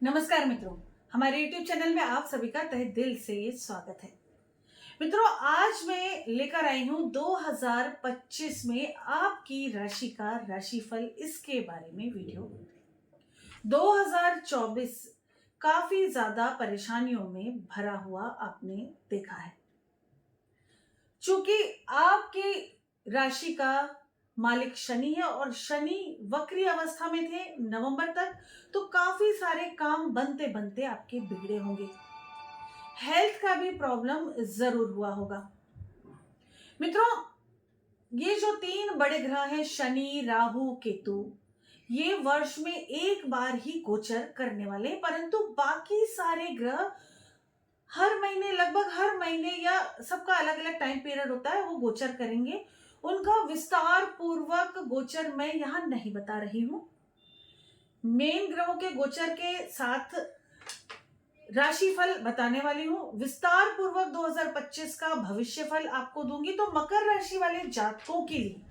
नमस्कार मित्रों, हमारे YouTube चैनल में आप सभी का तहे दिल से स्वागत है। मित्रों, आज मैं लेकर आई हूँ 2025 में आपकी राशि का राशिफल, इसके बारे में वीडियो। 2024 काफी ज्यादा परेशानियों में भरा हुआ आपने देखा है। चूंकि आपकी राशि का मालिक शनि है और शनि वक्री अवस्था में थे नवंबर तक, तो काफी सारे काम बनते बनते आपके बिगड़े होंगे। हेल्थ का भी प्रॉब्लम जरूर हुआ होगा। मित्रों, ये जो तीन बड़े ग्रह हैं शनि, राहु, केतु, ये वर्ष में एक बार ही गोचर करने वाले, परंतु बाकी सारे ग्रह हर महीने, लगभग हर महीने, या सबका अलग अलग टाइम पीरियड होता है, वो गोचर करेंगे। उनका विस्तार पूर्वक गोचर मैं यहाँ नहीं बता रही हूं। मेन ग्रहों के गोचर के साथ राशिफल बताने वाली हूं। विस्तार पूर्वक 2025 का भविष्यफल आपको दूंगी। तो मकर राशि वाले जातकों के लिए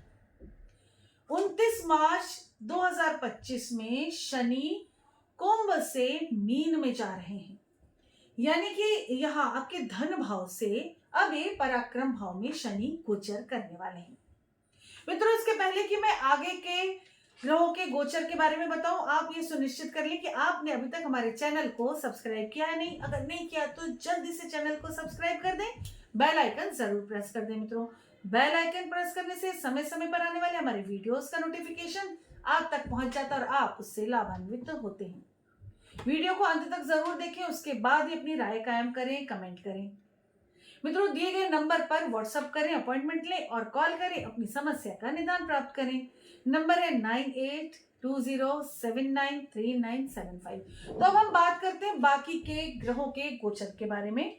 29 मार्च 2025 में शनि कुंभ से मीन में जा रहे हैं, यानी कि यहाँ आपके धन भाव से अब ये पराक्रम भाव में शनि गोचर करने वाले हैं। मित्रों, इसके पहले कि मैं आगे के ग्रहों के गोचर के बारे में बताऊं, आप ये सुनिश्चित कर लें कि आपने अभी तक हमारे चैनल को सब्सक्राइब किया है नहीं। अगर नहीं किया तो जल्दी से चैनल को सब्सक्राइब कर दें, बेल आइकन जरूर प्रेस कर दें। मित्रों, बेल आइकन प्रेस करने से समय समय पर आने वाले हमारे वीडियोस का नोटिफिकेशन आप तक पहुंच जाता है और आप उससे लाभान्वित होते हैं। वीडियो को अंत तक जरूर देखें, उसके बाद ही अपनी राय कायम करें, कमेंट करें। मित्रों, दिए गए नंबर पर व्हाट्सएप करें, अपॉइंटमेंट लें और कॉल करें, अपनी समस्या का निदान प्राप्त करें। नंबर है 9820793975। तो अब हम बात करते हैं बाकी के ग्रहों के गोचर के बारे में।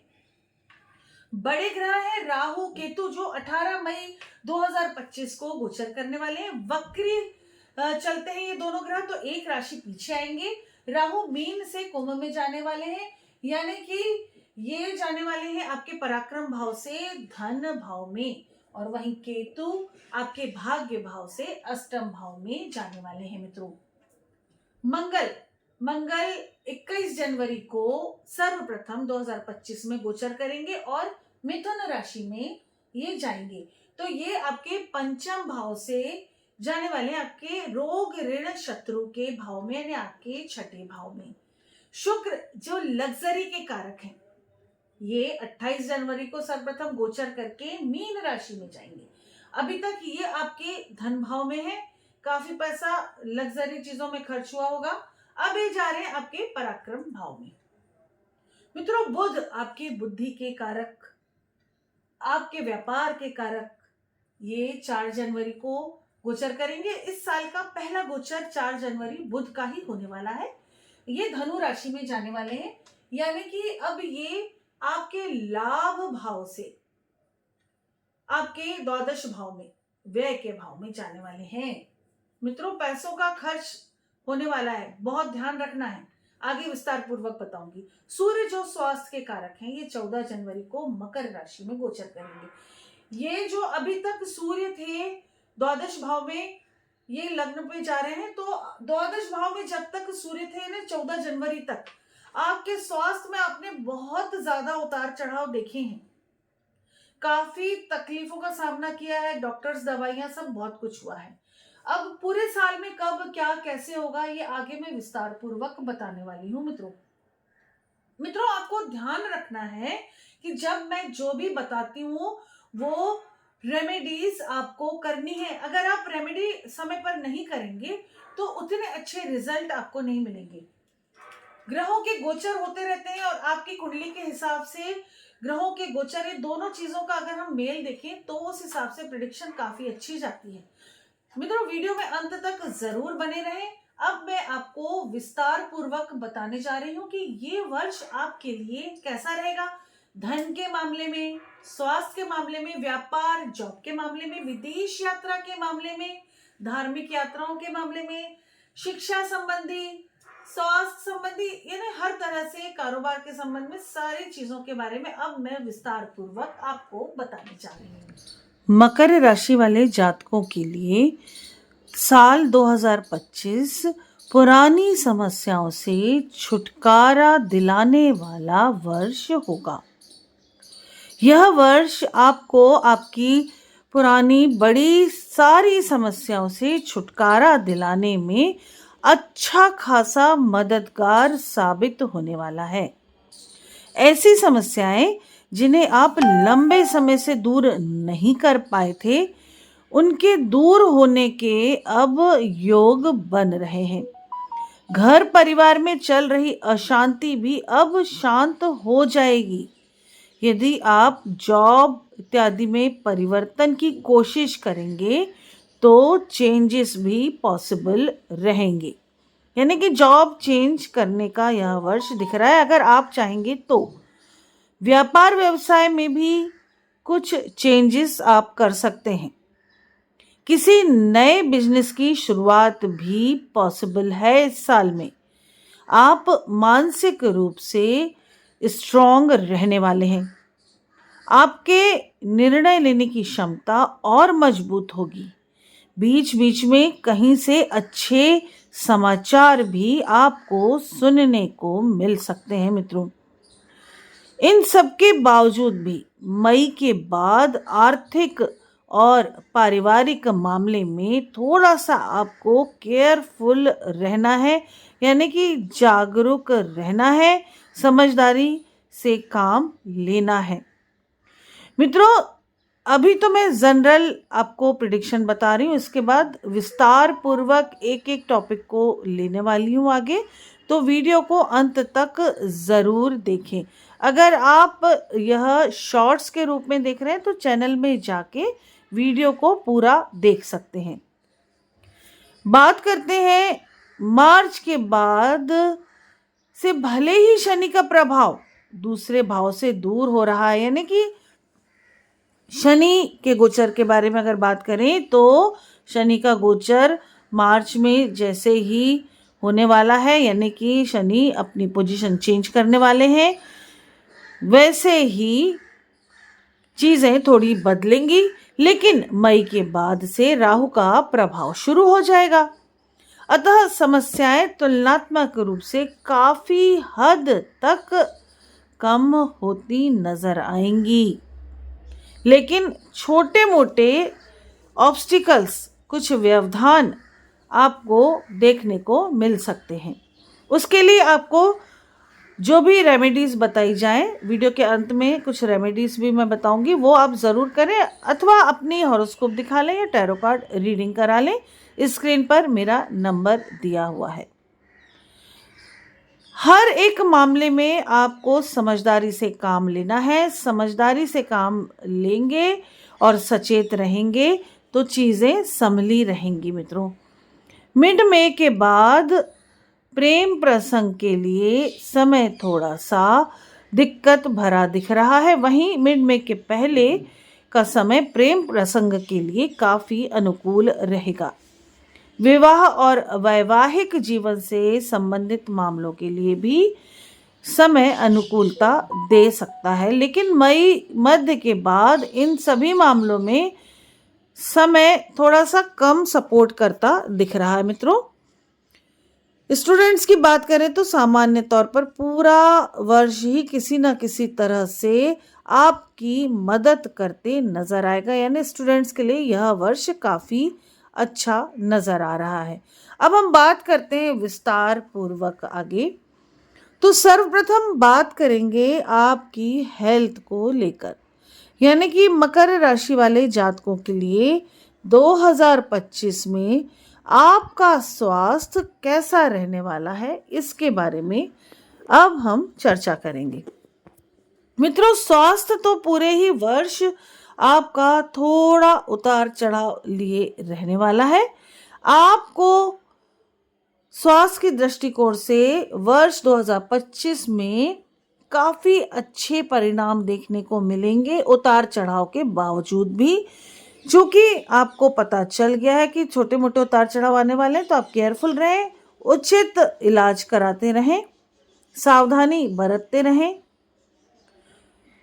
बड़े ग्रह है राहु, केतु, जो 18 मई 2025 को गोचर करने वाले हैं। वक्री चलते हैं ये दोनों ग्रह, तो एक राशि पीछे आएंगे। राहु मीन से कुंभ में जाने वाले हैं, यानी कि ये जाने वाले हैं आपके पराक्रम भाव से धन भाव में, और वहीं केतु आपके भाग्य भाव से अष्टम भाव में जाने वाले हैं। मित्रों, मंगल 21 जनवरी को सर्वप्रथम 2025 में गोचर करेंगे और मिथुन राशि में ये जाएंगे। तो ये आपके पंचम भाव से जाने वाले हैं, आपके रोग ऋण शत्रु के भाव में, यानी आपके छठे भाव में। शुक्र जो लग्जरी के कारक हैं, ये 28 जनवरी को सर्वप्रथम गोचर करके मीन राशि में जाएंगे। अभी तक ये आपके धन भाव में है, काफी पैसा लग्जरी चीजों में खर्च हुआ होगा। अब ये जा रहे हैं आपके पराक्रम भाव में। मित्रों, बुध आपकी बुद्धि के कारक, आपके व्यापार के कारक, ये 4 जनवरी को गोचर करेंगे। इस साल का पहला गोचर 4 जनवरी बुध का ही होने वाला है। ये धनु राशि में जाने वाले हैं, यानी कि अब ये आपके लाभ भाव से आपके द्वादश भाव में, व्यय के भाव में जाने वाले हैं। मित्रों, पैसों का खर्च होने वाला है, बहुत ध्यान रखना है, आगे विस्तार पूर्वक बताऊंगी। सूर्य जो स्वास्थ्य के कारक हैं, ये 14 जनवरी को मकर राशि में गोचर करेंगे। ये जो अभी तक सूर्य थे द्वादश भाव में, ये लग्न पे जा रहे हैं, तो द्वादश भाव में जब तक सूर्य थे ना 14 जनवरी तक, आपके स्वास्थ्य में आपने बहुत ज्यादा उतार चढ़ाव देखे हैं, काफी तकलीफों का सामना किया है, डॉक्टर्स, दवाइयां, सब बहुत कुछ हुआ है। अब पूरे साल में कब क्या कैसे होगा, ये आगे मैं विस्तार पूर्वक बताने वाली हूँ। मित्रों, आपको ध्यान रखना है कि जब मैं जो भी बताती हूँ वो रेमेडीज आपको करनी है। अगर आप रेमेडी समय पर नहीं करेंगे तो उतने अच्छे रिजल्ट आपको नहीं मिलेंगे। ग्रहों के गोचर होते रहते हैं और आपकी कुंडली के हिसाब से ग्रहों के गोचर, ये दोनों चीजों का अगर हम मेल देखें तो उस हिसाब से प्रेडिक्शन काफी अच्छी जाती है। मित्रों, वीडियो में अंत तक जरूर बने रहें। अब मैं आपको विस्तार पूर्वक बताने जा रही हूँ कि ये वर्ष आपके लिए कैसा रहेगा। धन के मामले में, स्वास्थ्य के मामले में, व्यापार जॉब के मामले में, विदेश यात्रा के मामले में, धार्मिक यात्राओं के मामले में, शिक्षा संबंधी, स्वास्थ्य संबंधी, यानी हर तरह से कारोबार के संबंध में सारी चीजों के बारे में अब मैं विस्तार पूर्वक आपको बताने जा रही हूँ। मकर राशि वाले जातकों के लिए साल 2025 पुरानी समस्याओं से छुटकारा दिलाने वाला वर्ष होगा। यह वर्ष आपको आपकी पुरानी बड़ी सारी समस्याओं से छुटकारा दिलाने में अच्छा खासा मददगार साबित होने वाला है। ऐसी समस्याएं जिन्हें आप लंबे समय से दूर नहीं कर पाए थे, उनके दूर होने के अब योग बन रहे हैं। घर परिवार में चल रही अशांति भी अब शांत हो जाएगी। यदि आप जॉब इत्यादि में परिवर्तन की कोशिश करेंगे तो चेंजेस भी पॉसिबल रहेंगे। यानी कि जॉब चेंज करने का यह वर्ष दिख रहा है अगर आप चाहेंगे तो। व्यापार व्यवसाय में भी कुछ चेंजेस आप कर सकते हैं। किसी नए बिजनेस की शुरुआत भी पॉसिबल है इस साल में। आप मानसिक रूप से स्ट्रॉन्ग रहने वाले हैं। आपके निर्णय लेने की क्षमता और मजबूत होगी। बीच बीच में कहीं से अच्छे समाचार भी आपको सुनने को मिल सकते हैं मित्रों। इन सब के बावजूद भी मई के बाद आर्थिक और पारिवारिक मामले में थोड़ा सा आपको केयरफुल रहना है, यानी कि जागरूक रहना है, समझदारी से काम लेना है। मित्रों, अभी तो मैं जनरल आपको प्रिडिक्शन बता रही हूँ, इसके बाद विस्तार पूर्वक एक एक टॉपिक को लेने वाली हूँ आगे, तो वीडियो को अंत तक ज़रूर देखें। अगर आप यह शॉर्ट्स के रूप में देख रहे हैं तो चैनल में जाके वीडियो को पूरा देख सकते हैं। बात करते हैं मार्च के बाद से भले ही शनि का प्रभाव दूसरे भाव से दूर हो रहा है, यानी कि शनि के गोचर के बारे में अगर बात करें तो शनि का गोचर मार्च में जैसे ही होने वाला है, यानी कि शनि अपनी पोजीशन चेंज करने वाले हैं, वैसे ही चीज़ें थोड़ी बदलेंगी। लेकिन मई के बाद से राहु का प्रभाव शुरू हो जाएगा, अतः समस्याएं तुलनात्मक रूप से काफ़ी हद तक कम होती नजर आएंगी। लेकिन छोटे मोटे ऑब्स्टिकल्स, कुछ व्यवधान आपको देखने को मिल सकते हैं। उसके लिए आपको जो भी रेमेडीज़ बताई जाएं, वीडियो के अंत में कुछ रेमेडीज़ भी मैं बताऊंगी, वो आप ज़रूर करें, अथवा अपनी हॉरोस्कोप दिखा लें या टैरो कार्ड रीडिंग करा लें। स्क्रीन पर मेरा नंबर दिया हुआ है। हर एक मामले में आपको समझदारी से काम लेना है। समझदारी से काम लेंगे और सचेत रहेंगे तो चीज़ें संभली रहेंगी मित्रों। मिड मई के बाद प्रेम प्रसंग के लिए समय थोड़ा सा दिक्कत भरा दिख रहा है, वहीं मिड मई के पहले का समय प्रेम प्रसंग के लिए काफ़ी अनुकूल रहेगा। विवाह और वैवाहिक जीवन से संबंधित मामलों के लिए भी समय अनुकूलता दे सकता है, लेकिन मई मध्य के बाद इन सभी मामलों में समय थोड़ा सा कम सपोर्ट करता दिख रहा है मित्रों। स्टूडेंट्स की बात करें तो सामान्य तौर पर पूरा वर्ष ही किसी न किसी तरह से आपकी मदद करते नजर आएगा, यानी स्टूडेंट्स के लिए यह वर्ष काफ़ी अच्छा नजर आ रहा है। अब हम बात करते हैं विस्तार पूर्वक आगे। तो सर्वप्रथम बात करेंगे आपकी हेल्थ को लेकर, यानी कि मकर राशि वाले जातकों के लिए 2025 में आपका स्वास्थ्य कैसा रहने वाला है, इसके बारे में अब हम चर्चा करेंगे। मित्रों, स्वास्थ्य तो पूरे ही वर्ष आपका थोड़ा उतार चढ़ाव लिए रहने वाला है। आपको स्वास्थ्य की दृष्टिकोण से वर्ष 2025 में काफ़ी अच्छे परिणाम देखने को मिलेंगे उतार चढ़ाव के बावजूद भी। चूँकि आपको पता चल गया है कि छोटे मोटे उतार चढ़ाव आने वाले हैं, तो आप केयरफुल रहें, उचित इलाज कराते रहें, सावधानी बरतते रहें।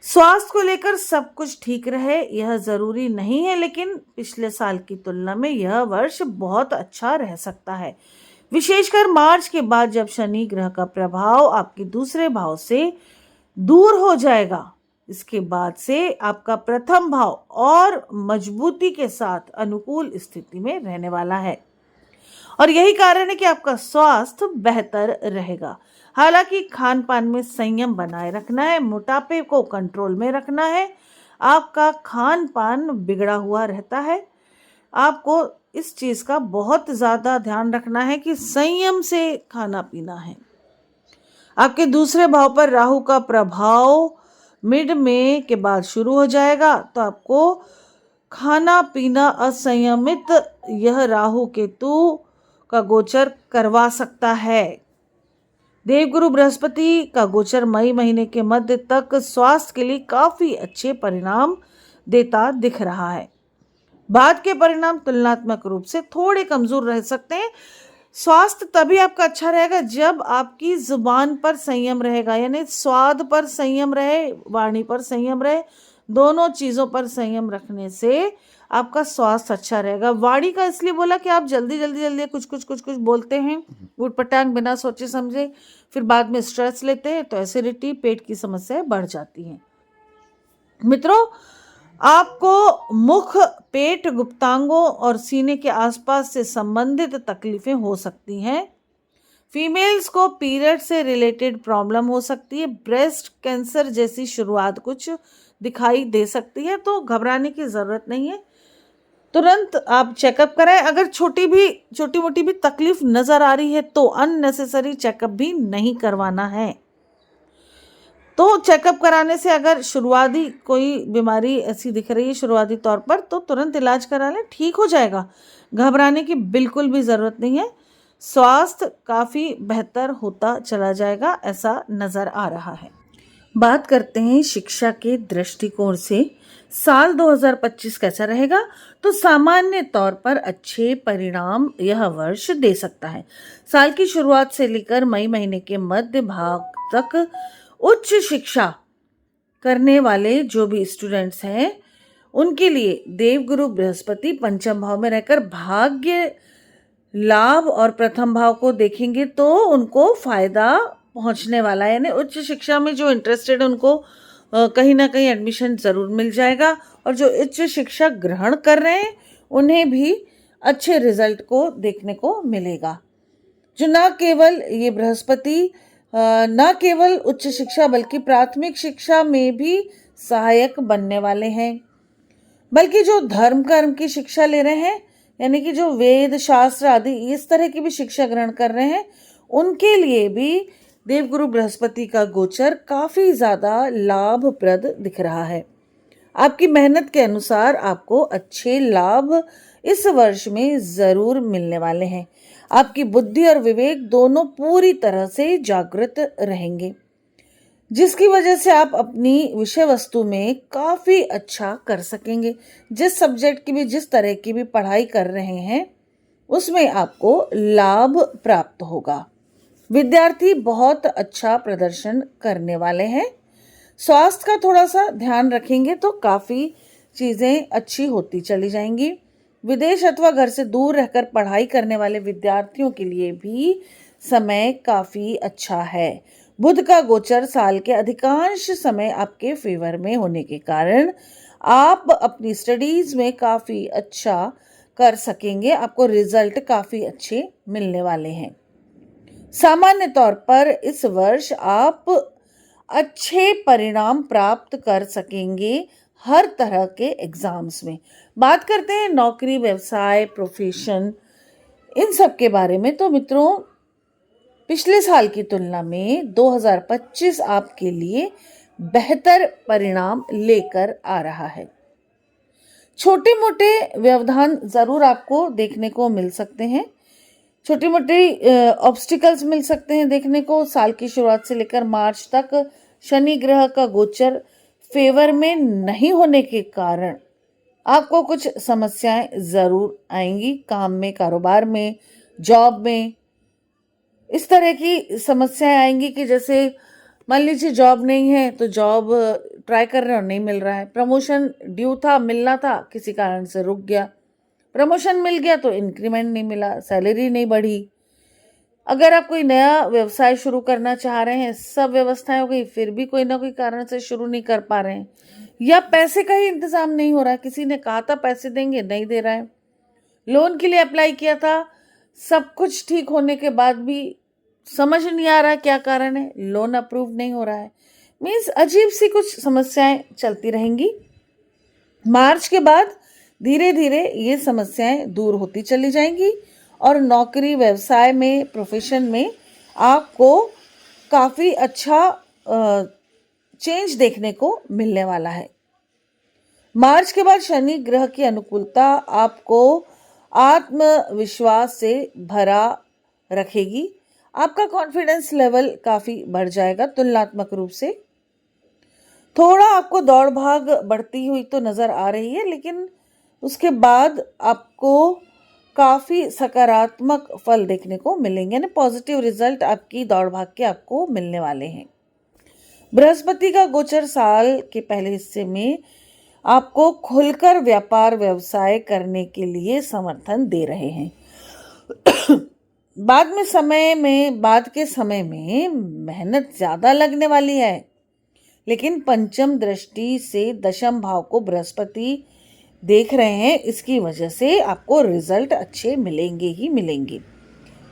स्वास्थ्य को लेकर सब कुछ ठीक रहे यह ज़रूरी नहीं है, लेकिन पिछले साल की तुलना में यह वर्ष बहुत अच्छा रह सकता है। विशेषकर मार्च के बाद जब शनि ग्रह का प्रभाव आपके दूसरे भाव से दूर हो जाएगा, इसके बाद से आपका प्रथम भाव और मजबूती के साथ अनुकूल स्थिति में रहने वाला है और यही कारण है कि आपका स्वास्थ्य बेहतर रहेगा। हालांकि खान पान में संयम बनाए रखना है, मोटापे को कंट्रोल में रखना है। आपका खान पान बिगड़ा हुआ रहता है, आपको इस चीज का बहुत ज्यादा ध्यान रखना है कि संयम से खाना पीना है। आपके दूसरे भाव पर राहु का प्रभाव मिड में के बाद शुरू हो जाएगा, तो आपको खाना पीना असंयमित यह राहु केतु का गोचर करवा सकता है। देवगुरु बृहस्पति का गोचर मई महीने के मध्य तक स्वास्थ्य के लिए काफी अच्छे परिणाम देता दिख रहा है। बाद के परिणाम तुलनात्मक रूप से थोड़े कमजोर रह सकते हैं। स्वास्थ्य तभी आपका अच्छा रहेगा जब आपकी जुबान पर संयम रहेगा, यानी स्वाद पर संयम रहे, वाणी पर संयम रहे, दोनों चीजों पर संयम रखने से आपका स्वास्थ्य अच्छा रहेगा। वाणी का इसलिए बोला कि आप जल्दी कुछ बोलते हैं उटपटांग बिना सोचे समझे, फिर बाद में स्ट्रेस लेते हैं तो एसिडिटी, पेट की समस्याएं बढ़ जाती हैं। मित्रों, आपको मुख, पेट, गुप्तांगों और सीने के आसपास से संबंधित तकलीफें हो सकती हैं। फीमेल्स को पीरियड से रिलेटेड प्रॉब्लम हो सकती है। ब्रेस्ट कैंसर जैसी शुरुआत कुछ दिखाई दे सकती है, तो घबराने की जरूरत नहीं है। तुरंत आप चेकअप कराएं। अगर छोटी मोटी भी तकलीफ नजर आ रही है तो अननेसेसरी चेकअप भी नहीं करवाना है। तो चेकअप कराने से अगर शुरुआती कोई बीमारी ऐसी दिख रही है शुरुआती तौर पर, तो तुरंत इलाज करा लें, ठीक हो जाएगा। घबराने की बिल्कुल भी ज़रूरत नहीं है। स्वास्थ्य काफ़ी बेहतर होता चला जाएगा, ऐसा नज़र आ रहा है। बात करते हैं शिक्षा के दृष्टिकोण से साल 2025 कैसा रहेगा। तो सामान्य तौर पर अच्छे परिणाम यह वर्ष दे सकता है। साल की शुरुआत से लेकर मई महीने के मध्य भाग तक उच्च शिक्षा करने वाले जो भी स्टूडेंट्स हैं उनके लिए देवगुरु बृहस्पति पंचम भाव में रहकर भाग्य लाभ और प्रथम भाव को देखेंगे तो उनको फायदा पहुंचने वाला है। यानी उच्च शिक्षा में जो इंटरेस्टेड है उनको कहीं ना कहीं एडमिशन जरूर मिल जाएगा और जो उच्च शिक्षा ग्रहण कर रहे हैं उन्हें भी अच्छे रिजल्ट को देखने को मिलेगा। जो न केवल ये बृहस्पति न केवल उच्च शिक्षा बल्कि प्राथमिक शिक्षा में भी सहायक बनने वाले हैं, बल्कि जो धर्म कर्म की शिक्षा ले रहे हैं, यानी कि जो वेद शास्त्र आदि इस तरह की भी शिक्षा ग्रहण कर रहे हैं, उनके लिए भी देवगुरु बृहस्पति का गोचर काफी ज्यादा लाभप्रद दिख रहा है। आपकी मेहनत के अनुसार आपको अच्छे लाभ इस वर्ष में जरूर मिलने वाले हैं। आपकी बुद्धि और विवेक दोनों पूरी तरह से जागृत रहेंगे, जिसकी वजह से आप अपनी विषय वस्तु में काफी अच्छा कर सकेंगे। जिस सब्जेक्ट की भी, जिस तरह की भी पढ़ाई कर रहे हैं उसमें आपको लाभ प्राप्त होगा। विद्यार्थी बहुत अच्छा प्रदर्शन करने वाले हैं। स्वास्थ्य का थोड़ा सा ध्यान रखेंगे तो काफी चीजें अच्छी होती चली जाएंगी। विदेश अथवा घर से दूर रहकर पढ़ाई करने वाले विद्यार्थियों के लिए भी समय काफी अच्छा है। बुध का गोचर साल के अधिकांश समय आपके फेवर में होने के कारण आप अपनी स्टडीज में काफी अच्छा कर सकेंगे। आपको रिजल्ट काफी अच्छे मिलने वाले हैं। सामान्य तौर पर इस वर्ष आप अच्छे परिणाम प्राप्त कर सकेंगे हर तरह के एग्जाम्स में। बात करते हैं नौकरी, व्यवसाय, प्रोफेशन, इन सब के बारे में। तो मित्रों, पिछले साल की तुलना में 2025 आपके लिए बेहतर परिणाम लेकर आ रहा है। छोटे मोटे व्यवधान जरूर आपको देखने को मिल सकते हैं, छोटे मोटे ऑब्स्टिकल्स मिल सकते हैं देखने को। साल की शुरुआत से लेकर मार्च तक शनि ग्रह का गोचर फेवर में नहीं होने के कारण आपको कुछ समस्याएं जरूर आएंगी। काम में, कारोबार में, जॉब में इस तरह की समस्याएं आएंगी कि जैसे मान लीजिए जॉब नहीं है तो जॉब ट्राई कर रहे हो, नहीं मिल रहा है। प्रमोशन ड्यू था, मिलना था, किसी कारण से रुक गया। प्रमोशन मिल गया तो इंक्रीमेंट नहीं मिला, सैलरी नहीं बढ़ी। अगर आप कोई नया व्यवसाय शुरू करना चाह रहे हैं, सब व्यवस्थाएं हो गई, फिर भी कोई ना कोई कारण से शुरू नहीं कर पा रहे हैं, या पैसे का ही इंतजाम नहीं हो रहा है, किसी ने कहा था पैसे देंगे, नहीं दे रहा है, लोन के लिए अप्लाई किया था, सब कुछ ठीक होने के बाद भी समझ नहीं आ रहा है क्या कारण है, लोन अप्रूव नहीं हो रहा है, मीन्स अजीब सी कुछ समस्याएं चलती रहेंगी। मार्च के बाद धीरे धीरे ये समस्याएं दूर होती चली जाएंगी और नौकरी, व्यवसाय में, प्रोफेशन में आपको काफ़ी अच्छा चेंज देखने को मिलने वाला है। मार्च के बाद शनि ग्रह की अनुकूलता आपको आत्मविश्वास से भरा रखेगी। आपका कॉन्फिडेंस लेवल काफ़ी बढ़ जाएगा तुलनात्मक रूप से। थोड़ा आपको दौड़ भाग बढ़ती हुई तो नज़र आ रही है, लेकिन उसके बाद आपको काफ़ी सकारात्मक फल देखने को मिलेंगे, यानी पॉजिटिव रिजल्ट आपकी दौड़ भाग के आपको मिलने वाले हैं। बृहस्पति का गोचर साल के पहले हिस्से में आपको खुलकर व्यापार व्यवसाय करने के लिए समर्थन दे रहे हैं। बाद के समय में मेहनत ज़्यादा लगने वाली है, लेकिन पंचम दृष्टि से दशम भाव को बृहस्पति देख रहे हैं, इसकी वजह से आपको रिजल्ट अच्छे मिलेंगे ही मिलेंगे।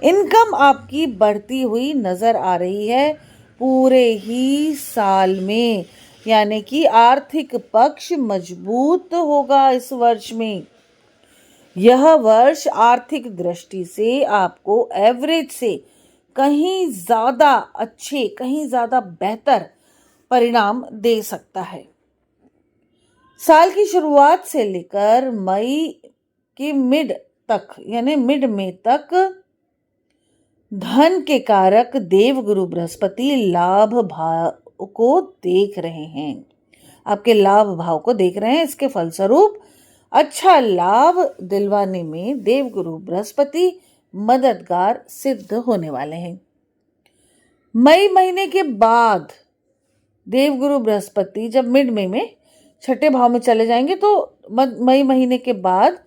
इनकम आपकी बढ़ती हुई नज़र आ रही है पूरे ही साल में, यानी कि आर्थिक पक्ष मजबूत होगा इस वर्ष में। यह वर्ष आर्थिक दृष्टि से आपको एवरेज से कहीं ज़्यादा अच्छे, कहीं ज़्यादा बेहतर परिणाम दे सकता है। साल की शुरुआत से लेकर मई के मिड तक, यानी मिड मई तक धन के कारक देवगुरु बृहस्पति लाभ भाव को देख रहे हैं, आपके लाभ भाव को देख रहे हैं। इसके फलस्वरूप अच्छा लाभ दिलवाने में देवगुरु बृहस्पति मददगार सिद्ध होने वाले हैं। मई महीने के बाद देवगुरु बृहस्पति जब मिड मई में छठे भाव में चले जाएंगे, तो मई महीने के बाद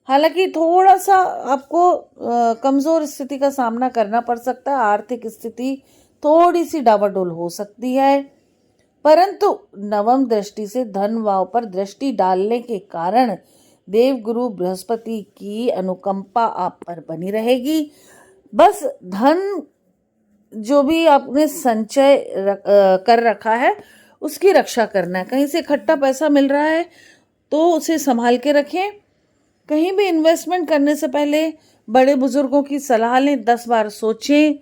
हालांकि थोड़ा सा आपको कमज़ोर स्थिति का सामना करना पड़ सकता है, आर्थिक स्थिति थोड़ी सी डावाडोल हो सकती है, परंतु नवम दृष्टि से धन भाव पर दृष्टि डालने के कारण देवगुरु बृहस्पति की अनुकंपा आप पर बनी रहेगी। बस धन जो भी आपने संचय कर रखा है उसकी रक्षा करना है। कहीं से इकट्ठा पैसा मिल रहा है तो उसे संभाल के रखें। कहीं भी इन्वेस्टमेंट करने से पहले बड़े बुजुर्गों की सलाह लें, 10 बार सोचें,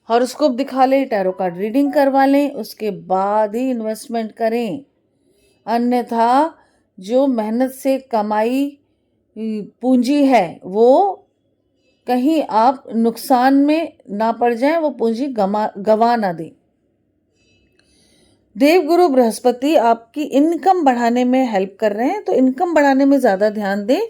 हॉरोस्कोप दिखा लें, टैरो कार्ड रीडिंग करवा लें, उसके बाद ही इन्वेस्टमेंट करें। अन्यथा जो मेहनत से कमाई पूंजी है वो कहीं आप नुकसान में ना पड़ जाएं, वो पूंजी गवा ना दें। देवगुरु बृहस्पति आपकी इनकम बढ़ाने में हेल्प कर रहे हैं, तो इनकम बढ़ाने में ज़्यादा ध्यान दें,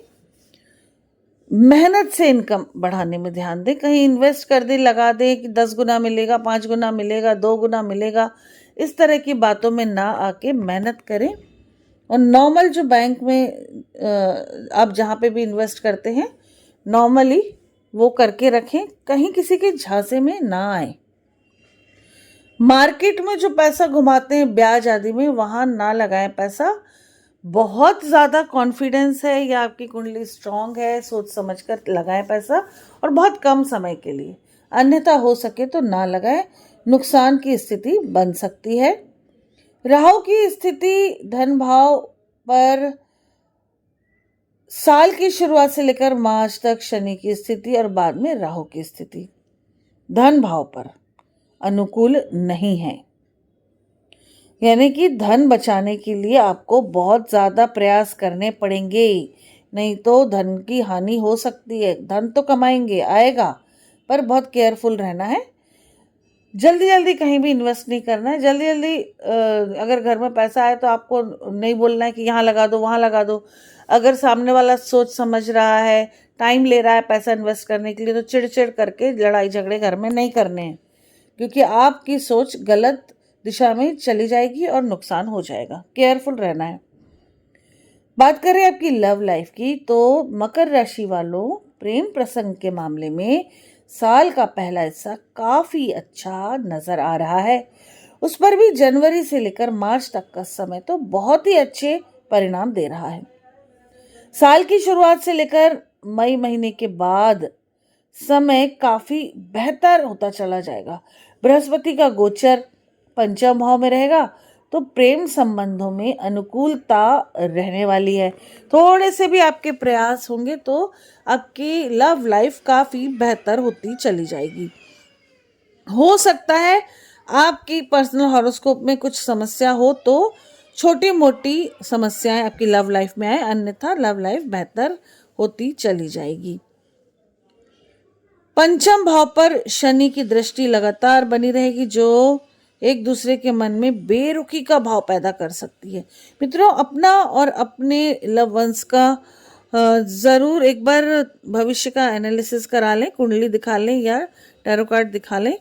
मेहनत से इनकम बढ़ाने में ध्यान दें। कहीं इन्वेस्ट कर दे, लगा दे कि 10 गुना मिलेगा, 5 गुना मिलेगा, 2 गुना मिलेगा, इस तरह की बातों में ना आके मेहनत करें। और नॉर्मल जो बैंक में आप जहाँ पे भी इन्वेस्ट करते हैं नॉर्मली वो करके रखें, कहीं किसी के झांसे में ना आए। मार्केट में जो पैसा घुमाते हैं ब्याज आदि में, वहाँ ना लगाएं पैसा। बहुत ज़्यादा कॉन्फिडेंस है या आपकी कुंडली स्ट्रांग है, सोच समझ कर लगाएं पैसा, और बहुत कम समय के लिए, अन्यथा हो सके तो ना लगाएं, नुकसान की स्थिति बन सकती है। राहु की स्थिति धन भाव पर साल की शुरुआत से लेकर मार्च तक शनि की स्थिति और बाद में राहु की स्थिति धन भाव पर अनुकूल नहीं है, यानी कि धन बचाने के लिए आपको बहुत ज़्यादा प्रयास करने पड़ेंगे, नहीं तो धन की हानि हो सकती है। धन तो कमाएंगे, आएगा, पर बहुत केयरफुल रहना है। जल्दी जल्दी कहीं भी इन्वेस्ट नहीं करना है। जल्दी जल्दी अगर घर में पैसा आए तो आपको नहीं बोलना है कि यहाँ लगा दो, वहाँ लगा दो। अगर सामने वाला सोच समझ रहा है, टाइम ले रहा है पैसा इन्वेस्ट करने के लिए, तो चिड़चिड़ करके लड़ाई झगड़े घर में नहीं करने हैं, क्योंकि आपकी सोच गलत दिशा में चली जाएगी और नुकसान हो जाएगा। केयरफुल रहना है। बात करें आपकी लव लाइफ की, तो मकर राशि वालों प्रेम प्रसंग के मामले में साल का पहला हिस्सा काफी अच्छा नजर आ रहा है। उस पर भी जनवरी से लेकर मार्च तक का समय तो बहुत ही अच्छे परिणाम दे रहा है। साल की शुरुआत से लेकर मई महीने के बाद समय काफी बेहतर होता चला जाएगा। बृहस्पति का गोचर पंचम भाव में रहेगा, तो प्रेम संबंधों में अनुकूलता रहने वाली है। थोड़े से भी आपके प्रयास होंगे तो आपकी लव लाइफ काफी बेहतर होती चली जाएगी। हो सकता है आपकी पर्सनल हॉरोस्कोप में कुछ समस्या हो तो छोटी मोटी समस्याएं आपकी लव लाइफ में आए, अन्यथा लव लाइफ बेहतर होती चली जाएगी। पंचम भाव पर शनि की दृष्टि लगातार बनी रहेगी, जो एक दूसरे के मन में बेरुखी का भाव पैदा कर सकती है। मित्रों, अपना और अपने लव वंस का जरूर एक बार भविष्य का एनालिसिस करा लें, कुंडली दिखा लें या टैरो कार्ड दिखा लें।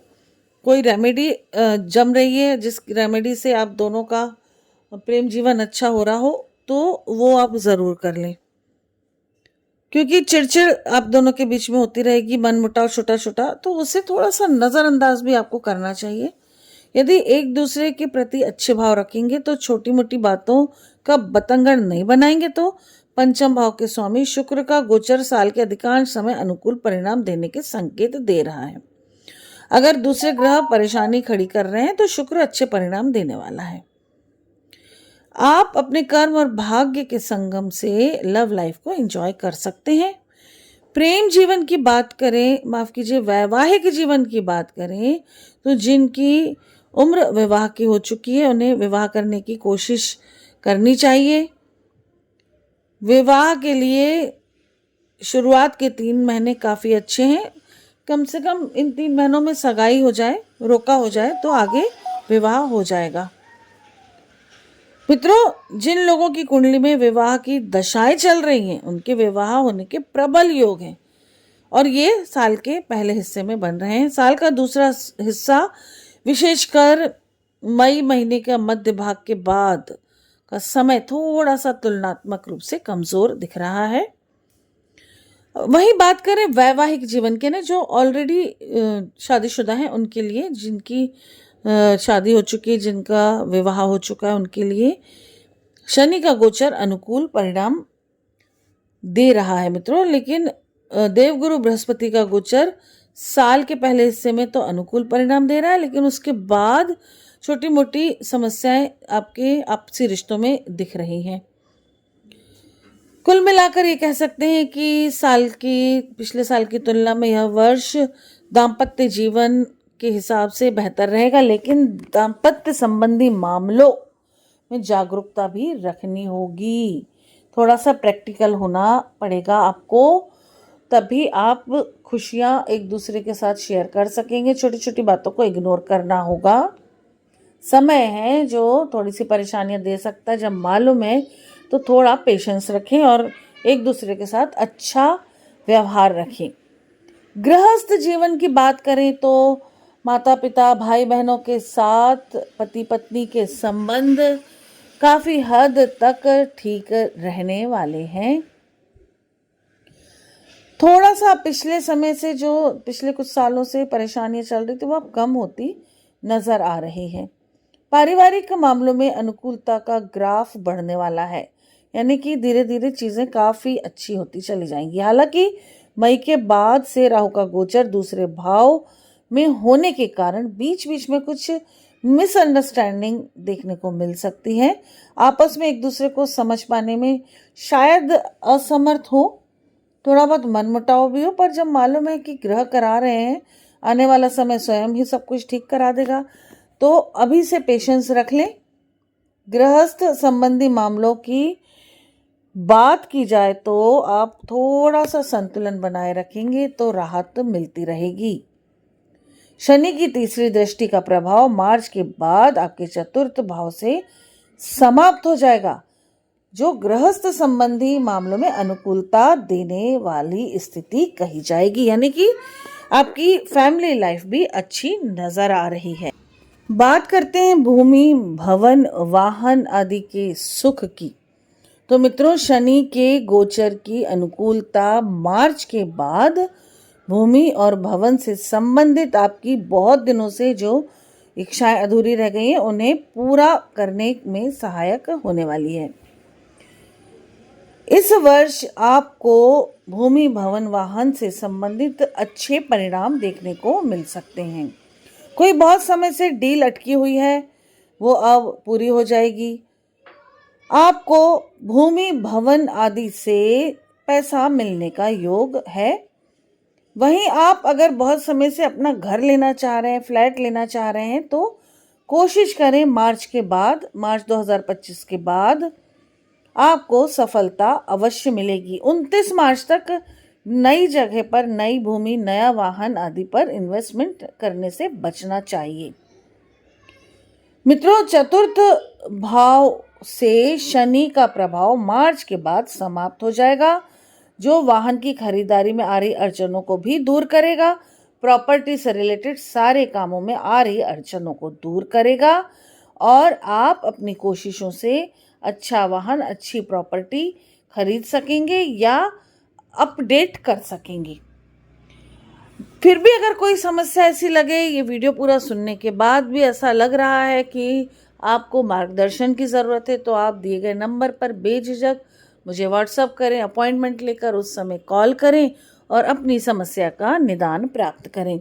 कोई रेमेडी जम रही है जिस रेमेडी से आप दोनों का प्रेम जीवन अच्छा हो रहा हो तो वो आप जरूर कर लें, क्योंकि चिड़चिड़ आप दोनों के बीच में होती रहेगी, मन मुटाव छोटा छोटा, तो उसे थोड़ा सा नजरअंदाज भी आपको करना चाहिए। यदि एक दूसरे के प्रति अच्छे भाव रखेंगे तो छोटी मोटी बातों का बतंगड़ नहीं बनाएंगे तो पंचम भाव के स्वामी शुक्र का गोचर साल के अधिकांश समय अनुकूल परिणाम देने के संकेत दे रहा है। अगर दूसरे ग्रह परेशानी खड़ी कर रहे हैं तो शुक्र अच्छे परिणाम देने वाला है। आप अपने कर्म और भाग्य के संगम से लव लाइफ को एंजॉय कर सकते हैं। प्रेम जीवन की बात करें, माफ कीजिए वैवाहिक जीवन की बात करें, तो जिनकी उम्र विवाह की हो चुकी है उन्हें विवाह करने की कोशिश करनी चाहिए। विवाह के लिए शुरुआत के 3 महीने काफी अच्छे हैं। कम से कम इन 3 महीनों में सगाई हो जाए, रोका हो जाए तो आगे विवाह हो जाएगा। मित्रों, जिन लोगों की कुंडली में विवाह की दशाएं चल रही हैं उनके विवाह होने के प्रबल योग हैं और ये साल के पहले हिस्से में बन रहे हैं। साल का दूसरा हिस्सा विशेषकर मई महीने के मध्य भाग के बाद का समय थोड़ा सा तुलनात्मक रूप से कमजोर दिख रहा है। वही बात करें वैवाहिक जीवन के ना, जो ऑलरेडी शादीशुदा हैं उनके लिए, जिनकी शादी हो चुकी है, जिनका विवाह हो चुका है, उनके लिए शनि का गोचर अनुकूल परिणाम दे रहा है मित्रों। लेकिन देवगुरु बृहस्पति का गोचर साल के पहले हिस्से में तो अनुकूल परिणाम दे रहा है, लेकिन उसके बाद छोटी मोटी समस्याएं आपके आपसी रिश्तों में दिख रही हैं। कुल मिलाकर ये कह सकते हैं कि पिछले साल की तुलना में यह वर्ष दाम्पत्य जीवन के हिसाब से बेहतर रहेगा, लेकिन दाम्पत्य संबंधी मामलों में जागरूकता भी रखनी होगी। थोड़ा सा प्रैक्टिकल होना पड़ेगा आपको, तभी आप खुशियां एक दूसरे के साथ शेयर कर सकेंगे। छोटी छोटी बातों को इग्नोर करना होगा। समय है जो थोड़ी सी परेशानियां दे सकता है, जब मालूम है तो थोड़ा पेशेंस रखें और एक दूसरे के साथ अच्छा व्यवहार रखें। गृहस्थ जीवन की बात करें तो माता पिता भाई बहनों के साथ पति पत्नी के संबंध काफी हद तक ठीक रहने वाले हैं। थोड़ा सा पिछले समय से जो पिछले कुछ सालों से परेशानियां चल रही थी वो अब कम होती नजर आ रही है। पारिवारिक मामलों में अनुकूलता का ग्राफ बढ़ने वाला है, यानी कि धीरे धीरे चीजें काफी अच्छी होती चली जाएंगी। हालांकि मई के बाद से राहु का गोचर दूसरे भाव में होने के कारण बीच बीच में कुछ मिसअंडरस्टैंडिंग देखने को मिल सकती है। आपस में एक दूसरे को समझ पाने में शायद असमर्थ हो, थोड़ा बहुत मनमुटाव भी हो, पर जब मालूम है कि ग्रह करा रहे हैं, आने वाला समय स्वयं ही सब कुछ ठीक करा देगा, तो अभी से पेशेंस रख लें। गृहस्थ संबंधी मामलों की बात की जाए तो आप थोड़ा सा संतुलन बनाए रखेंगे तो राहत मिलती रहेगी। शनि की तीसरी दृष्टि का प्रभाव मार्च के बाद आपके चतुर्थ भाव से समाप्त हो जाएगा, जो गृहस्थ संबंधी मामलों में अनुकूलता देने वाली स्थिति कही जाएगी, यानी कि आपकी फैमिली लाइफ भी अच्छी नजर आ रही है। बात करते हैं भूमि भवन वाहन आदि के सुख की, तो मित्रों शनि के गोचर की अनुकूलता मार्च के बाद भूमि और भवन से संबंधित आपकी बहुत दिनों से जो इच्छाएं अधूरी रह गई हैं उन्हें पूरा करने में सहायक होने वाली है। इस वर्ष आपको भूमि भवन वाहन से संबंधित अच्छे परिणाम देखने को मिल सकते हैं। कोई बहुत समय से डील अटकी हुई है वो अब पूरी हो जाएगी। आपको भूमि भवन आदि से पैसा मिलने का योग है। वहीं आप अगर बहुत समय से अपना घर लेना चाह रहे हैं, फ्लैट लेना चाह रहे हैं, तो कोशिश करें मार्च 2025 के बाद आपको सफलता अवश्य मिलेगी। 29 मार्च तक नई जगह पर नई भूमि, नया वाहन आदि पर इन्वेस्टमेंट करने से बचना चाहिए। मित्रों, चतुर्थ भाव से शनि का प्रभाव मार्च के बाद समाप्त हो जाएगा, जो वाहन की खरीदारी में आ रही अड़चनों को भी दूर करेगा। प्रॉपर्टी से रिलेटेड सारे कामों में आ रही अड़चनों को दूर करेगा और आप अपनी कोशिशों से अच्छा वाहन, अच्छी प्रॉपर्टी खरीद सकेंगे या अपडेट कर सकेंगे। फिर भी अगर कोई समस्या ऐसी लगे, ये वीडियो पूरा सुनने के बाद भी ऐसा लग रहा है कि आपको मार्गदर्शन की ज़रूरत है, तो आप दिए गए नंबर पर बेझिझक मुझे व्हाट्सएप करें, अपॉइंटमेंट लेकर उस समय कॉल करें और अपनी समस्या का निदान प्राप्त करें।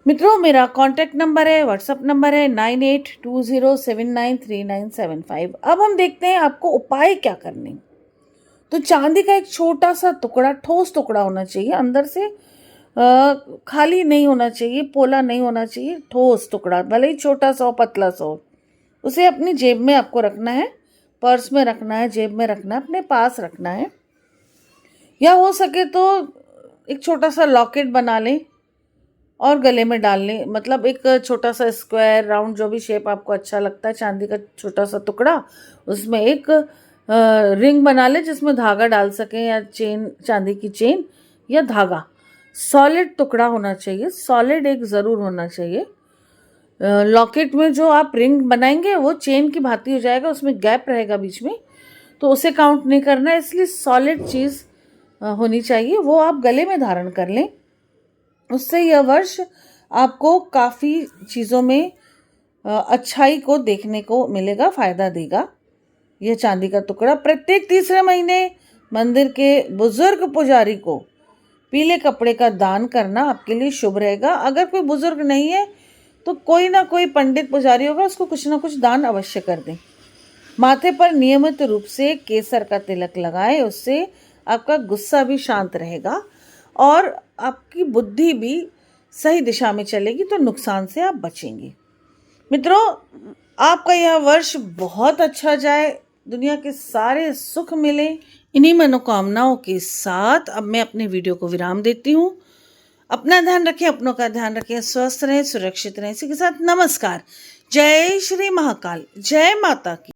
मित्रों, मेरा कॉन्टैक्ट नंबर है, व्हाट्सएप नंबर है 9820793975। अब हम देखते हैं आपको उपाय क्या करने। तो चांदी का एक छोटा सा टुकड़ा, ठोस टुकड़ा होना चाहिए, अंदर से खाली नहीं होना चाहिए, पोला नहीं होना चाहिए, ठोस टुकड़ा, भले ही छोटा सा हो, पतला सा हो। उसे अपनी जेब में आपको रखना है, पर्स में रखना है, जेब में रखना है, अपने पास रखना है, या हो सके तो एक छोटा सा लॉकेट बना लें और गले में डाल लें। मतलब एक छोटा सा स्क्वायर, राउंड, जो भी शेप आपको अच्छा लगता है, चांदी का छोटा सा टुकड़ा, उसमें एक रिंग बना लें जिसमें धागा डाल सकें, या चेन, चांदी की चेन या धागा। सॉलिड टुकड़ा होना चाहिए, सॉलिड एक ज़रूर होना चाहिए। लॉकेट में जो आप रिंग बनाएंगे वो चेन की भांति हो जाएगा, उसमें गैप रहेगा बीच में, तो उसे काउंट नहीं करना है, इसलिए सॉलिड चीज़ होनी चाहिए, वो आप गले में धारण कर लें। उससे यह वर्ष आपको काफ़ी चीज़ों में अच्छाई को देखने को मिलेगा, फ़ायदा देगा। यह चांदी का टुकड़ा प्रत्येक तीसरे महीने मंदिर के बुजुर्ग पुजारी को पीले कपड़े का दान करना आपके लिए शुभ रहेगा। अगर कोई बुजुर्ग नहीं है तो कोई ना कोई पंडित पुजारी होगा, उसको कुछ ना कुछ दान अवश्य कर दें। माथे पर नियमित रूप से केसर का तिलक लगाएं, उससे आपका गुस्सा भी शांत रहेगा और आपकी बुद्धि भी सही दिशा में चलेगी, तो नुकसान से आप बचेंगे। मित्रों, आपका यह वर्ष बहुत अच्छा जाए, दुनिया के सारे सुख मिले, इन्हीं मनोकामनाओं के साथ अब मैं अपने वीडियो को विराम देती हूँ। अपना ध्यान रखें, अपनों का ध्यान रखें, स्वस्थ रहें, सुरक्षित रहें। इसी के साथ नमस्कार। जय श्री महाकाल, जय माता की।